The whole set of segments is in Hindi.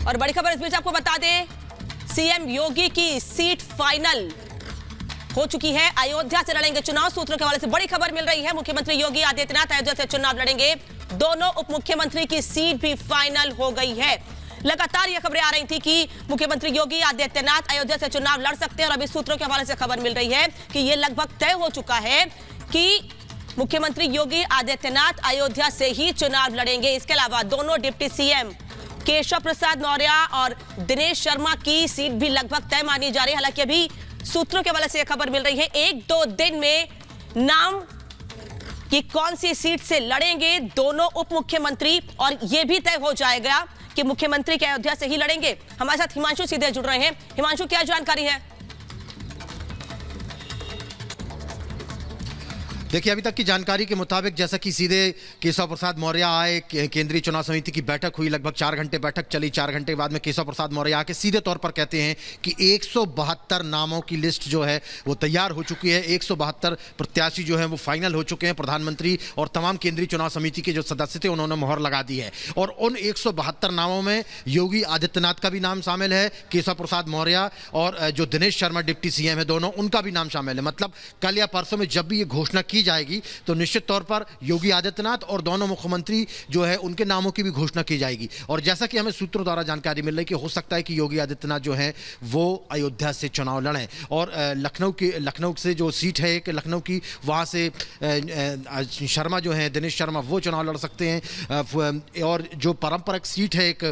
और बड़ी खबर इस बीच आपको बता दें, सीएम योगी की सीट फाइनल हो चुकी है। अयोध्या से लड़ेंगे चुनाव। सूत्रों के हवाले से बड़ी खबर मिल रही है, मुख्यमंत्री योगी आदित्यनाथ अयोध्या से चुनाव लड़ेंगे। दोनों उप मुख्यमंत्री की सीट भी फाइनल हो गई है। लगातार यह खबरें आ रही थी कि मुख्यमंत्री योगी आदित्यनाथ अयोध्या से चुनाव लड़ सकते हैं और अभी सूत्रों के हवाले से खबर मिल रही है कि यह लगभग तय हो चुका है कि मुख्यमंत्री योगी आदित्यनाथ अयोध्या से ही चुनाव लड़ेंगे। इसके अलावा दोनों डिप्टी सीएम केशव प्रसाद मौर्य और दिनेश शर्मा की सीट भी लगभग तय मानी जा रही है। हालांकि अभी सूत्रों के हवाले से यह खबर मिल रही है, 1-2 दिन में नाम कि कौन सी सीट से लड़ेंगे दोनों उप मुख्यमंत्री और यह भी तय हो जाएगा कि मुख्यमंत्री के अयोध्या से ही लड़ेंगे। हमारे साथ हिमांशु सीधे जुड़ रहे हैं। हिमांशु, क्या जानकारी है? देखिए, अभी तक की जानकारी के मुताबिक जैसा कि सीधे केशव प्रसाद मौर्य आए, केंद्रीय चुनाव समिति की बैठक हुई, लगभग 4 घंटे बैठक चली। 4 घंटे के बाद में केशव प्रसाद मौर्य आके सीधे तौर पर कहते हैं कि 172 नामों की लिस्ट जो है वो तैयार हो चुकी है। 172 प्रत्याशी जो है वो फाइनल हो चुके हैं। प्रधानमंत्री और तमाम केंद्रीय चुनाव समिति के जो सदस्य थे उन्होंने मोहर लगा दी है और उन 172 नामों में योगी आदित्यनाथ का भी नाम शामिल है, केशव प्रसाद मौर्य और जो दिनेश शर्मा डिप्टी सीएम है दोनों, उनका भी नाम शामिल है। मतलब कल या परसों में जब भी ये घोषणा की जाएगी तो निश्चित तौर पर योगी आदित्यनाथ और दोनों मुख्यमंत्री जो है उनके नामों की भी घोषणा की जाएगी। और जैसा कि हमें सूत्रों द्वारा जानकारी मिल रही है कि हो सकता है कि योगी आदित्यनाथ जो है वो अयोध्या से चुनाव लड़ें और लखनऊ से जो सीट है कि लखनऊ की, वहां से शर्मा जो है दिनेश शर्मा वो चुनाव लड़ सकते हैं और जो पारंपरिक सीट है एक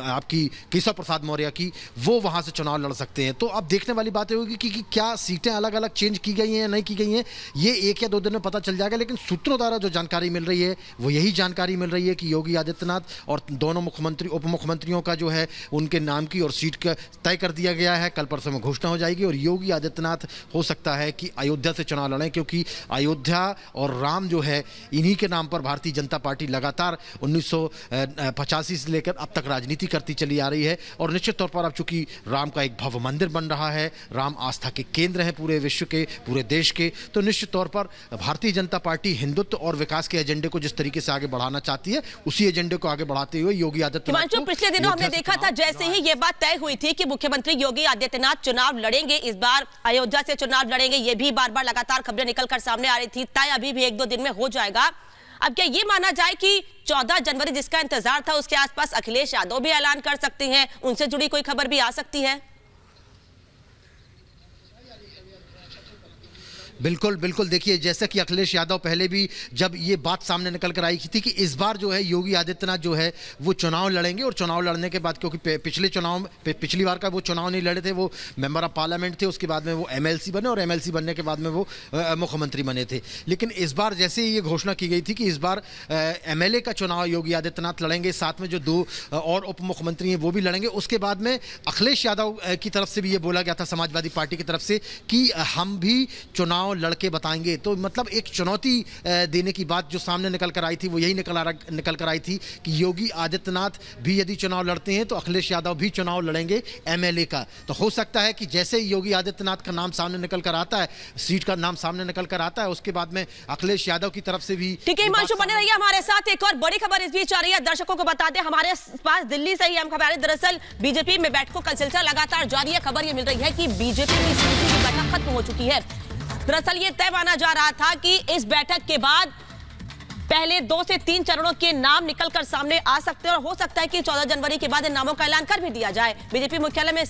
आपकी केशव प्रसाद मौर्य की, वो वहां से चुनाव लड़ सकते हैं। तो अब देखने वाली बात होगी कि क्या सीटें अलग अलग चेंज की गई हैं या नहीं की गई हैं, ये 1 या 2 दिन में पता चल जाएगा। लेकिन सूत्रों द्वारा जो जानकारी मिल रही है वो यही जानकारी मिल रही है कि योगी आदित्यनाथ और दोनों मुख्यमंत्री उप मुख्यमंत्रियों का जो है उनके नाम की और सीट का तय कर दिया गया है। कल परसों में घोषणा हो जाएगी और योगी आदित्यनाथ हो सकता है कि अयोध्या से चुनाव लड़ें, क्योंकि अयोध्या और राम जो है इन्हीं के नाम पर भारतीय जनता पार्टी लगातार 1985 से लेकर अब तक राजनीति करती चली आ रही है। और निश्चित तौर पर अब चूंकि राम का एक भव्य मंदिर बन रहा है, राम आस्था के केंद्र हैं पूरे विश्व के, पूरे देश के, तो निश्चित तौर पर भारतीय जनता पार्टी हिंदुत्व और विकास के एजेंडे को जिस तरीके से आगे बढ़ाना चाहती है, उसी एजेंडे को आगे बढ़ाते हुए योगी आदित्यनाथ को पिछले दिनों हमने देखा था जैसे ही ये बात तय हुई थी कि मुख्यमंत्री योगी आदित्यनाथ चुनाव लड़ेंगे, इस बार अयोध्या से चुनाव लड़ेंगे, ये भी बार बार लगातार खबरें निकलकर सामने आ रही थी। तय अभी भी 1-2 दिन में हो जाएगा। अब क्या ये माना जाए कि 14 जनवरी जिसका इंतजार था उसके आसपास अखिलेश यादव भी ऐलान कर सकते हैं, उनसे जुड़ी कोई खबर भी आ सकती है? बिल्कुल बिल्कुल। देखिए, जैसा कि अखिलेश यादव पहले भी जब ये बात सामने निकल कर आई थी कि इस बार जो है योगी आदित्यनाथ जो है वो चुनाव लड़ेंगे और चुनाव लड़ने के बाद, क्योंकि पिछली बार का वो चुनाव नहीं लड़े थे, वो मेंबर ऑफ पार्लियामेंट थे, उसके बाद में वो एमएलसी बने और एमएलसी बनने के बाद में वो मुख्यमंत्री बने थे। लेकिन इस बार जैसे ही ये घोषणा की गई थी कि इस बार एमएलए का चुनाव योगी आदित्यनाथ लड़ेंगे, साथ में जो 2 और उप मुख्यमंत्री हैं वो भी लड़ेंगे, उसके बाद में अखिलेश यादव की तरफ से भी ये बोला गया था, समाजवादी पार्टी की तरफ से, कि हम भी चुनाव लड़के बताएंगे। तो मतलब एक चुनौती देने की बात जो सामने निकल कर आई थी वो यही निकल कर आई थी कि योगी आदित्यनाथ भी यदि चुनाव लड़ते हैं तो अखिलेश यादव भी चुनाव लड़ेंगे एमएलए का। तो हो सकता है कि जैसे ही योगी आदित्यनाथ का नाम सामने निकल कर आता है, सीट का नाम सामने निकल कर आता है, उसके बाद में अखिलेश यादव की तरफ से भी। ठीक है हिमांशु, बने रहिए हमारे साथ। एक और बड़ी खबर इस बीच आ रही है, दर्शकों को बता दें, हमारे पास दिल्ली से ही हम खबर आ रही है। दरअसल बीजेपी में बैठकों का सिलसिला लगातार जारी है। खबर ये मिल रही है कि बीजेपी में की बैठक खत्म हो चुकी है। दरअसल ये तय माना जा रहा था कि इस बैठक के बाद पहले 2 से 3 चरणों के नाम निकलकर सामने आ सकते हैं और हो सकता है कि 14 जनवरी के बाद इन नामों का ऐलान कर भी दिया जाए। बीजेपी मुख्यालय में